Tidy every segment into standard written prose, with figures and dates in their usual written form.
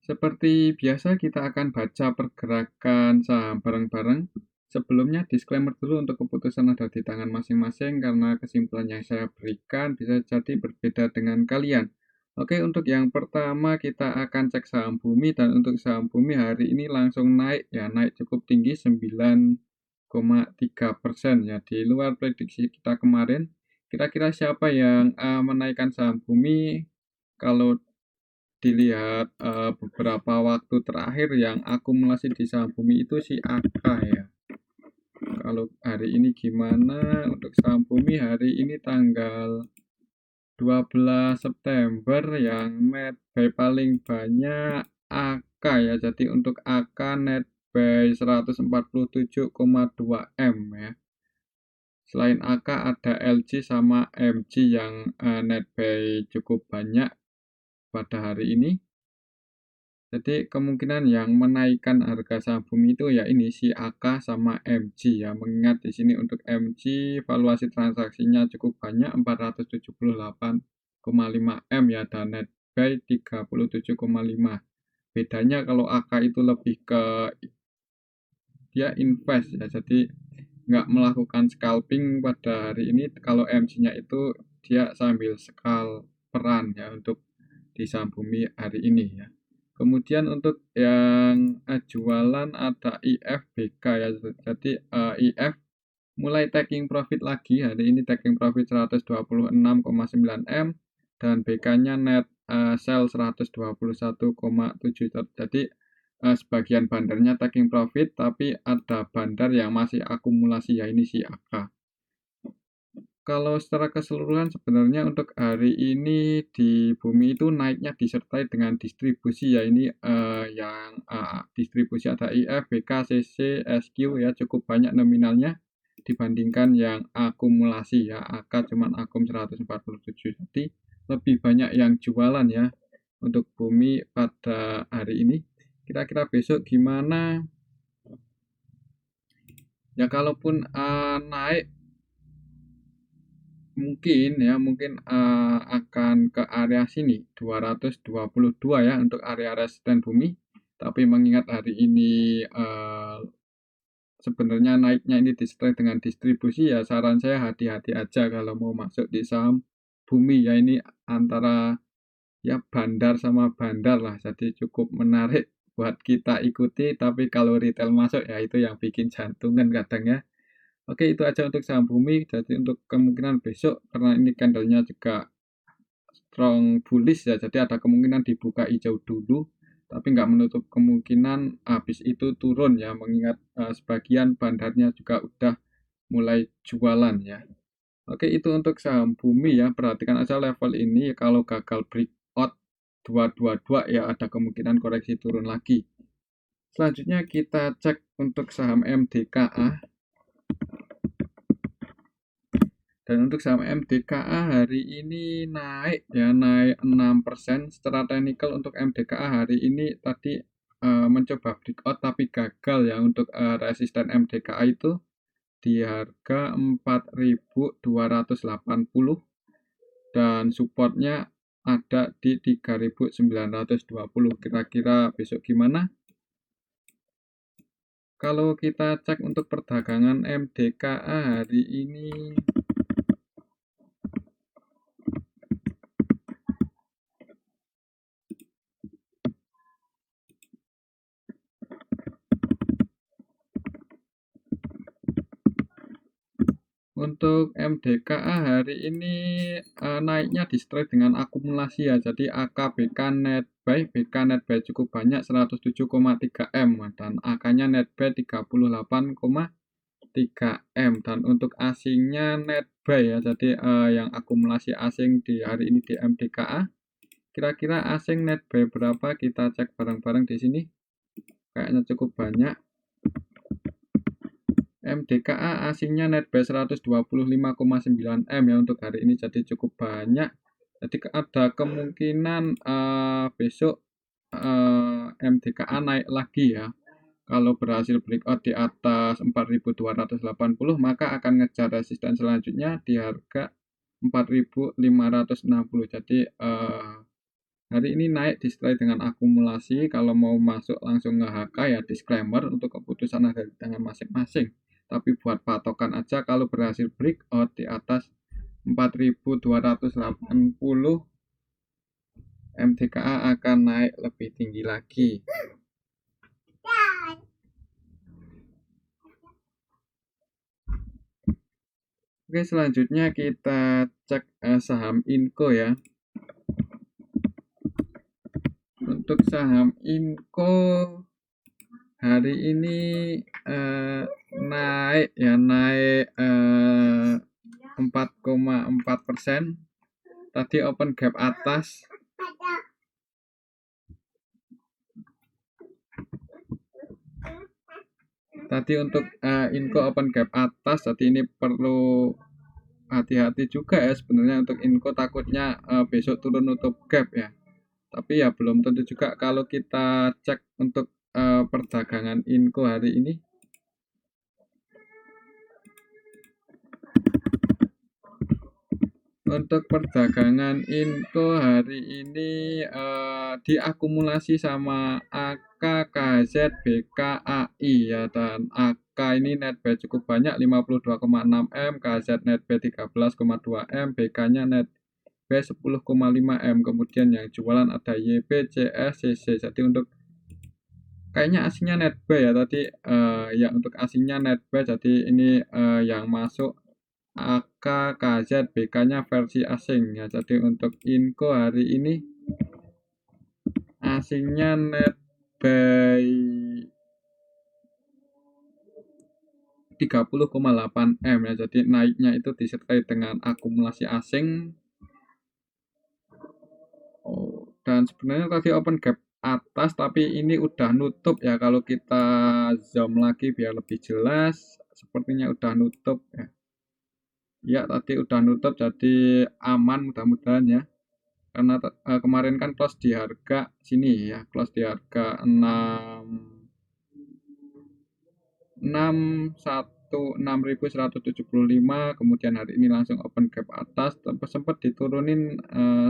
Seperti biasa kita akan baca pergerakan saham bareng-bareng. Sebelumnya disclaimer dulu untuk keputusan ada di tangan masing-masing karena kesimpulan yang saya berikan bisa jadi berbeda dengan kalian. Oke, untuk yang pertama kita akan cek saham Bumi dan untuk saham Bumi hari ini langsung naik ya, naik cukup tinggi 9,3% ya, di luar prediksi kita kemarin. Kira-kira siapa yang menaikkan saham Bumi? Kalau dilihat, beberapa waktu terakhir yang akumulasi di saham Bumi itu si AK ya. Kalau hari ini gimana untuk saham Bumi hari ini tanggal 12 September yang net buy paling banyak AK ya. Jadi untuk AK net buy 147,2 M ya. Selain AK ada LG sama MG yang net buy cukup banyak pada hari ini. Jadi kemungkinan yang menaikkan harga saham Bumi itu ya ini si AK sama MG ya. Mengingat di sini untuk MG valuasi transaksinya cukup banyak 478,5 M ya dan net buy 37,5. Bedanya kalau AK itu lebih ke dia invest ya. Jadi nggak melakukan scalping pada hari ini. Kalau MG-nya itu dia sambil peran ya untuk di saham Bumi hari ini ya. Kemudian untuk yang jualan ada IFBK ya. Jadi IF mulai taking profit lagi. Hari ini taking profit 126,9 M dan BK-nya net sell 121,7. Jadi sebagian bandarnya taking profit tapi ada bandar yang masih akumulasi ya ini si AK. Kalau secara keseluruhan sebenarnya untuk hari ini di Bumi itu naiknya disertai dengan distribusi ya ini yang distribusi ada IF, BK, CC, SQ ya cukup banyak nominalnya dibandingkan yang akumulasi ya AK cuman akum 147 jadi lebih banyak yang jualan ya untuk Bumi pada hari ini. Kira-kira besok gimana? Ya kalaupun naik mungkin akan ke area sini 222 ya untuk area resisten Bumi. Tapi mengingat hari ini sebenarnya naiknya ini disertai dengan distribusi ya saran saya hati-hati aja kalau mau masuk di saham Bumi ya ini antara ya bandar sama bandar lah. Jadi cukup menarik buat kita ikuti tapi kalau retail masuk ya itu yang bikin jantungan kadang ya. Oke, itu aja untuk saham Bumi. Jadi untuk kemungkinan besok karena ini candlenya juga strong bullish ya, jadi ada kemungkinan dibuka hijau dulu, tapi nggak menutup kemungkinan habis itu turun ya, mengingat sebagian bandarnya juga udah mulai jualan ya. Oke, itu untuk saham Bumi ya. Perhatikan aja level ini kalau gagal breakout 222 ya ada kemungkinan koreksi turun lagi. Selanjutnya kita cek untuk saham MDKA. Dan untuk saham MDKA hari ini naik ya, naik 6%. Secara teknikal untuk MDKA hari ini tadi mencoba breakout tapi gagal ya untuk resisten MDKA itu di harga 4.280 dan supportnya ada di 3.920. Kira-kira besok gimana? Kalau kita cek untuk perdagangan MDKA hari ini untuk MDKA hari ini naiknya distrade dengan akumulasi ya. Jadi AK BK net buy cukup banyak 107,3 M dan AK-nya net buy 38,3 M dan untuk asingnya net buy ya. Jadi yang akumulasi asing di hari ini di MDKA. Kira-kira asing net buy berapa? Kita cek bareng-bareng di sini. Kayaknya cukup banyak. MDKA asingnya net buy 125,9 M ya untuk hari ini jadi cukup banyak. Jadi ada kemungkinan besok MDKA naik lagi ya. Kalau berhasil breakout di atas 4.280 maka akan ngejar resisten selanjutnya di harga 4.560. Jadi Hari ini naik disertai dengan akumulasi. Kalau mau masuk langsung nge-HK ya disclaimer, untuk keputusan ada di tangan masing-masing. Tapi buat patokan aja, kalau berhasil breakout di atas 4280, MTKA akan naik lebih tinggi lagi. Oke, selanjutnya kita cek saham Inco ya. Untuk saham Inco hari ini naik ya, naik 4,4%. Tadi open gap atas. Tadi untuk Inco open gap atas, jadi ini perlu hati-hati juga ya sebenarnya untuk Inco, takutnya besok turun nutup gap ya. Tapi ya belum tentu juga. Kalau kita cek untuk perdagangan Inco hari ini, untuk perdagangan Inco hari ini diakumulasi sama AK, KZ, BK, AI ya. Dan AK ini net buy cukup banyak 52,6 M, KZ net buy 13,2 M, BK-nya net buy 10,5 M. Kemudian yang jualan ada YB, CS, CC. Jadi untuk kayaknya asingnya net buy ya tadi, ya untuk asingnya net buy. Jadi ini yang masuk AK, KZ, BK-nya versi asing ya. Jadi untuk Inco hari ini asingnya net buy 30,8 M ya. Jadi naiknya itu disertai dengan akumulasi asing. Dan sebenarnya tadi open gap atas, tapi ini udah nutup ya. Kalau kita zoom lagi biar lebih jelas, sepertinya udah nutup ya. Ya, tadi udah nutup, jadi aman mudah-mudahan ya. Karena kemarin kan close di harga sini ya, close di harga 6.175, kemudian hari ini langsung open gap atas, sempat diturunin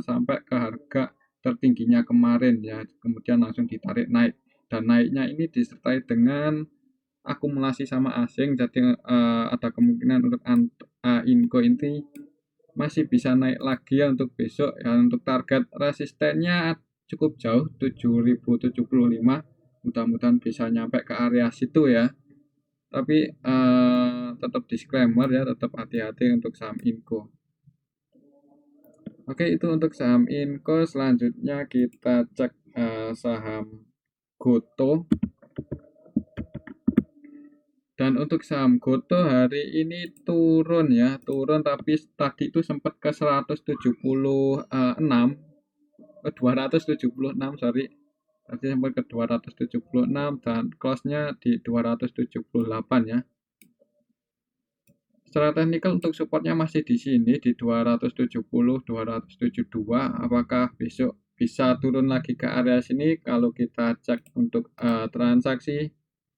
sampai ke harga tertingginya kemarin ya, kemudian langsung ditarik naik. Dan naiknya ini disertai dengan akumulasi sama asing, jadi ada kemungkinan untuk Inco ini masih bisa naik lagi ya untuk besok ya. Untuk target resistennya cukup jauh, 7.075, mudah-mudahan bisa nyampe ke area situ ya. Tapi tetap disclaimer ya, tetap hati-hati untuk saham Inco. Oke, itu untuk saham Inco. Selanjutnya kita cek saham Goto. Dan untuk saham Goto hari ini turun ya, turun, tapi tadi itu sempat ke 276, sorry. Tadi sampai ke 276 dan close-nya di 278 ya. Secara teknikal untuk supportnya masih di sini di 270, 272. Apakah besok bisa turun lagi ke area sini? Kalau kita cek untuk transaksi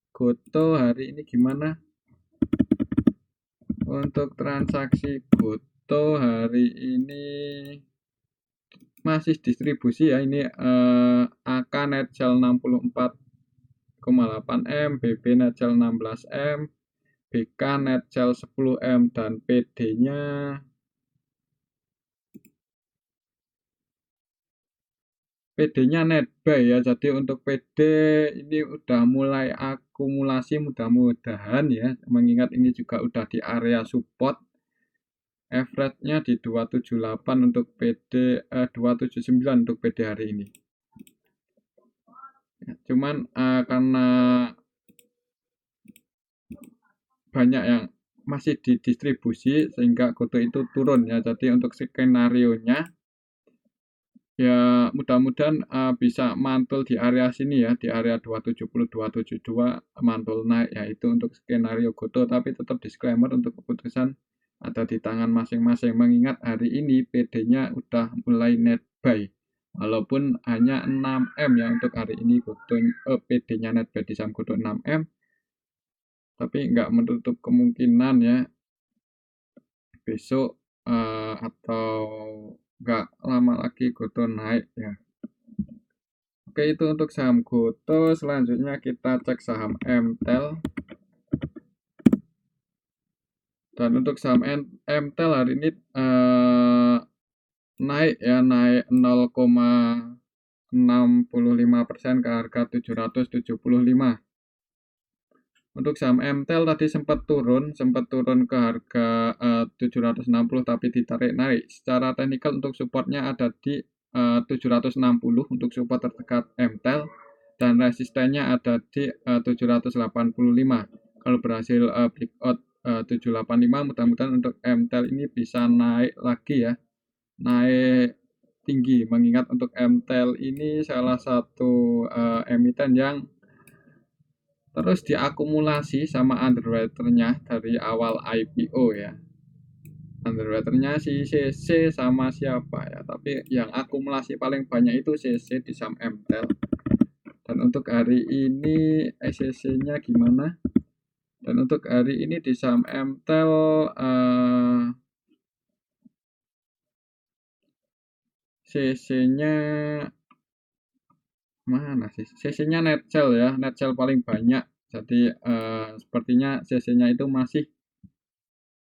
Goto hari ini gimana? Untuk transaksi Goto hari ini masih distribusi ya. Ini AK net sell 64,8 M, BB net sell 16 M, BK net sell 10 M, dan PD-nya net buy ya. Jadi untuk PD ini udah mulai akumulasi, mudah-mudahan ya, mengingat ini juga udah di area support. Average-nya di 278 untuk PD, 279 untuk PD hari ini. Ya, cuman karena banyak yang masih didistribusi sehingga Goto itu turun ya. Jadi untuk skenario-nya ya mudah-mudahan bisa mantul di area sini ya, di area 270, 272 mantul naik ya. Itu untuk skenario Goto, tapi tetap disclaimer untuk keputusan ada di tangan masing-masing, mengingat hari ini PD-nya udah mulai net buy. Walaupun hanya 6 M ya untuk hari ini Goto, PD-nya net buy di saham Goto 6 M, tapi nggak menutup kemungkinan ya besok atau nggak lama lagi Goto naik ya. Oke, itu untuk saham Goto. Selanjutnya kita cek saham MTEL. Dan untuk saham MTEL hari ini naik ya, naik 0,65% ke harga 775. Untuk saham MTEL tadi sempat turun ke harga 760 tapi ditarik naik. Secara teknikal untuk supportnya ada di 760 untuk support terdekat MTEL dan resistennya ada di 785. Kalau berhasil breakout 785, mudah-mudahan untuk MTEL ini bisa naik lagi ya, naik tinggi, mengingat untuk MTEL ini salah satu emiten yang terus diakumulasi sama underwriter-nya dari awal IPO ya. Underwriter-nya si CC sama siapa ya, tapi yang akumulasi paling banyak itu CC di saham MTEL. Dan untuk hari ini CC-nya gimana? Dan untuk hari ini di saham MTEL CC-nya mana sih? CC-nya net sell ya, net sell paling banyak. Jadi sepertinya CC-nya itu masih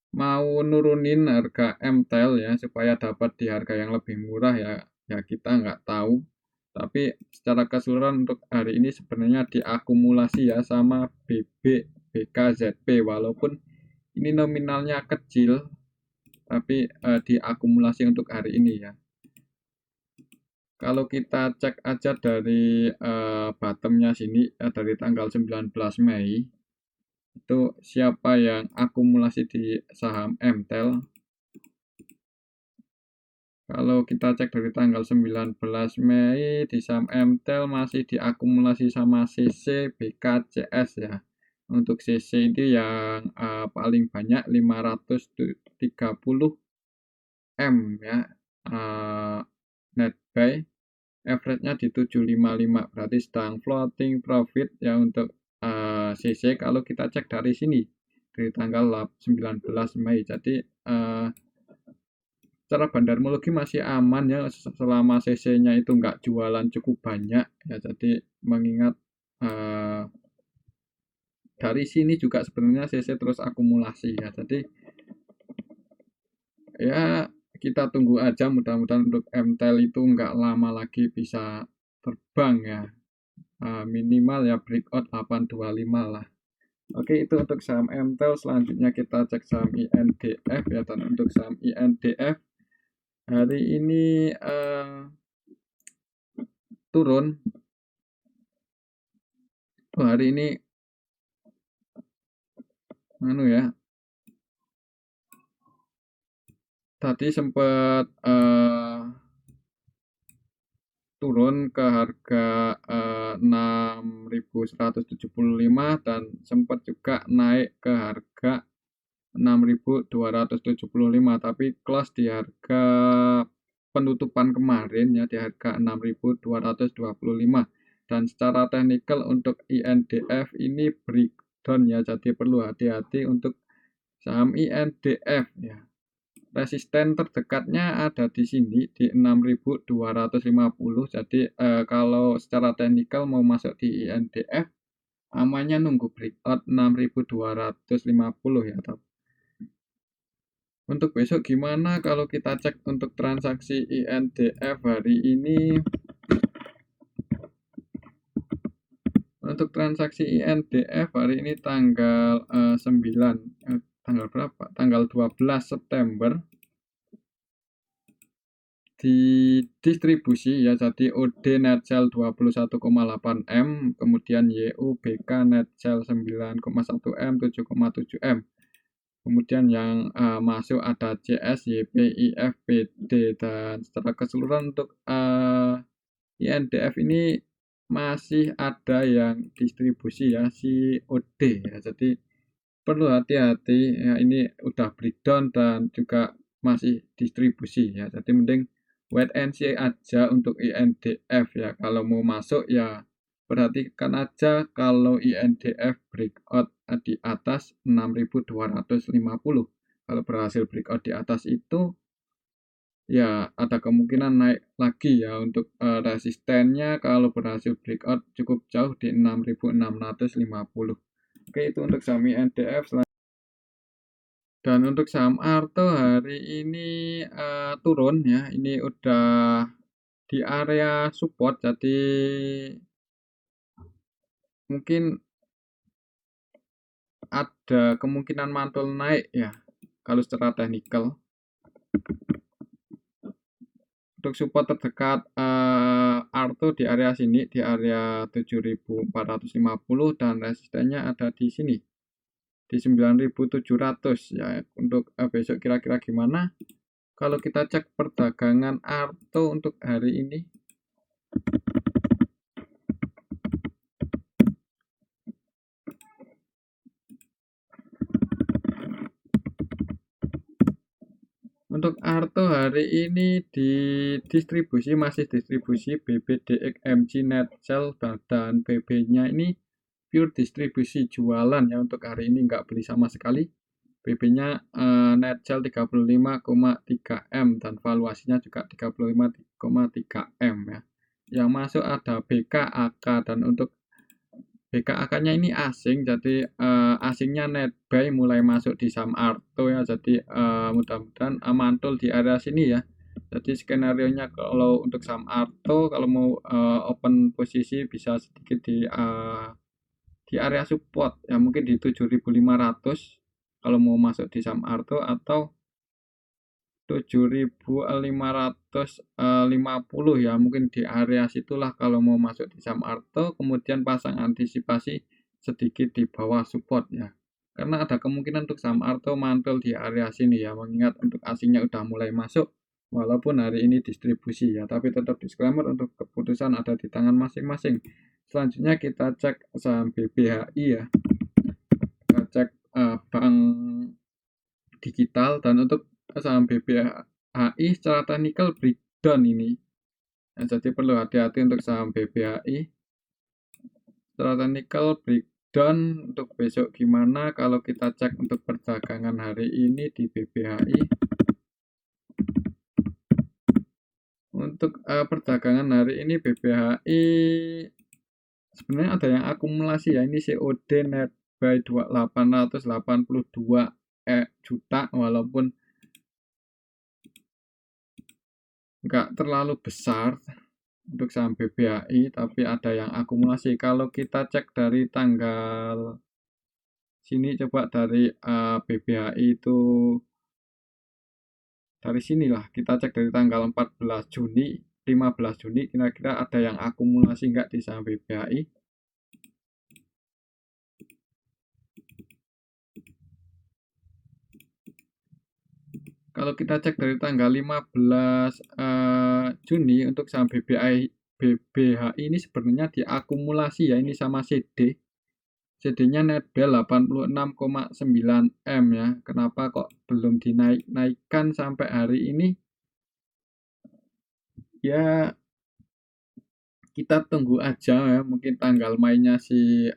mau nurunin harga MTEL ya supaya dapat di harga yang lebih murah ya. Ya kita nggak tahu. Tapi secara keseluruhan untuk hari ini sebenarnya diakumulasi ya sama BB, BKZP, walaupun ini nominalnya kecil tapi diakumulasi untuk hari ini ya. Kalau kita cek aja dari bottomnya sini dari tanggal 19 Mei itu siapa yang akumulasi di saham MTEL. Kalau kita cek dari tanggal 19 Mei di saham MTEL masih diakumulasi sama CC BKCS ya. Untuk CC itu yang paling banyak 530 M ya, net buy, average-nya di 755, berarti sedang floating profit ya untuk CC kalau kita cek dari sini dari tanggal 19 Mei. Jadi secara bandarmologi masih aman ya selama CC-nya itu nggak jualan cukup banyak ya. Jadi mengingat dari sini juga sebenarnya CC terus akumulasi ya. Jadi ya kita tunggu aja, mudah-mudahan untuk MTEL itu nggak lama lagi bisa terbang ya. Minimal ya breakout 825 lah. Oke, itu untuk saham MTEL. Selanjutnya kita cek saham INDF ya. Dan untuk saham INDF hari ini turun. Hari ini ya, tadi sempat turun ke harga 6.175 dan sempat juga naik ke harga 6.275, tapi close di harga penutupan kemarin ya di harga 6.225. Dan secara teknikal untuk INDF ini breakdown ya, jadi perlu hati-hati untuk saham INDF ya. Resisten terdekatnya ada di sini di 6.250. Jadi kalau secara teknikal mau masuk di INDF amannya nunggu breakout 6.250 ya. Untuk besok gimana kalau kita cek untuk transaksi INDF hari ini? Untuk transaksi INDF hari ini tanggal 9, tanggal berapa? Tanggal 12 September. Di distribusi ya, jadi OD net sell 21,8 M, kemudian YUBK net sell 9,1 M, 7,7 M. Kemudian yang masuk ada CS, YP, IF, PD, dan secara keseluruhan untuk INDF ini masih ada yang distribusi ya, COD ya. Jadi perlu hati-hati ya, ini udah breakdown dan juga masih distribusi ya. Jadi mending wait and see aja untuk INDF ya. Kalau mau masuk ya perhatikan aja kalau INDF breakout di atas 6.250. Kalau berhasil breakout di atas itu ya ada kemungkinan naik lagi ya untuk resistennya kalau berhasil breakout cukup jauh di 6.650. Oke, itu untuk saham INDF. Dan untuk saham Arto hari ini turun ya, ini udah di area support, jadi mungkin ada kemungkinan mantul naik ya kalau secara teknikal. Untuk support terdekat Arto di area sini, di area 7.450, dan resistennya ada di sini di 9.700 ya. Untuk besok kira-kira gimana? Kalau kita cek perdagangan Arto untuk hari ini, untuk Arto hari ini di distribusi masih distribusi BBDXMG net sell, dan BB-nya ini pure distribusi jualan ya. Untuk hari ini nggak beli sama sekali. BB-nya net sell 35,3 M dan valuasinya juga 35,3 M ya. Yang masuk ada BKAK, dan untuk BKAK-nya ini asing, jadi asingnya net buy mulai masuk di saham Arto ya. Jadi mudah-mudahan mantul di area sini ya. Jadi skenario-nya kalau untuk saham Arto, kalau mau open posisi bisa sedikit di area support ya, mungkin di 7.500 kalau mau masuk di saham Arto, atau 7.550 ya, mungkin di area situlah kalau mau masuk di saham Arto. Kemudian pasang antisipasi sedikit di bawah support ya, karena ada kemungkinan untuk saham Arto mantul di area sini ya, mengingat untuk asingnya udah mulai masuk walaupun hari ini distribusi ya, tapi tetap disclaimer untuk keputusan ada di tangan masing-masing. Selanjutnya kita cek saham BBHI ya, kita cek bank digital. Dan untuk saham BBHI secara teknikal breakdown ini ya, jadi perlu hati-hati untuk saham BBHI secara teknikal breakdown. Untuk besok gimana kalau kita cek untuk perdagangan hari ini di BBHI. Untuk perdagangan hari ini BBHI sebenarnya ada yang akumulasi ya, ini COD net buy 882 juta, walaupun nggak terlalu besar untuk saham BBHI, tapi ada yang akumulasi. Kalau kita cek dari tanggal sini, coba dari BBHI itu dari sinilah, kita cek dari tanggal 14 Juni, 15 Juni, kira-kira ada yang akumulasi nggak di saham BBHI. Kalau kita cek dari tanggal 15 Juni untuk saham BBHI ini sebenarnya diakumulasi ya, ini sama CD. CD-nya net buy 86,9 M ya. Kenapa kok belum dinaikkan sampai hari ini? Ya kita tunggu aja ya, mungkin tanggal mainnya si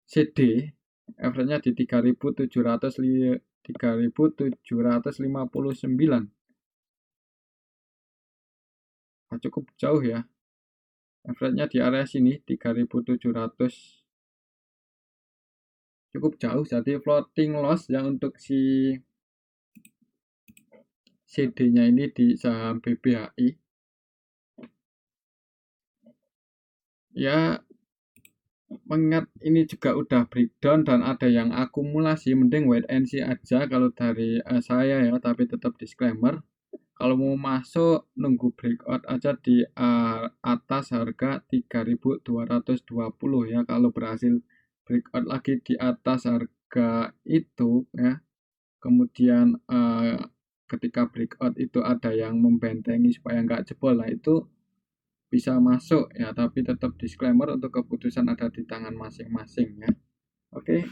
CD average-nya di 3.759. Nah, cukup jauh ya. Average-nya di area sini 3.700. Cukup jauh, jadi floating loss ya untuk si CD-nya ini di saham BBHI. Ya, mengingat ini juga udah breakdown dan ada yang akumulasi, mending wait and see aja kalau dari saya ya, tapi tetap disclaimer. Kalau mau masuk nunggu breakout aja di atas harga 3.220 ya. Kalau berhasil breakout lagi di atas harga itu ya, kemudian ketika breakout itu ada yang membentengi supaya nggak jebol, nah itu bisa masuk ya, tapi tetap disclaimer untuk keputusan ada di tangan masing-masing ya. Oke.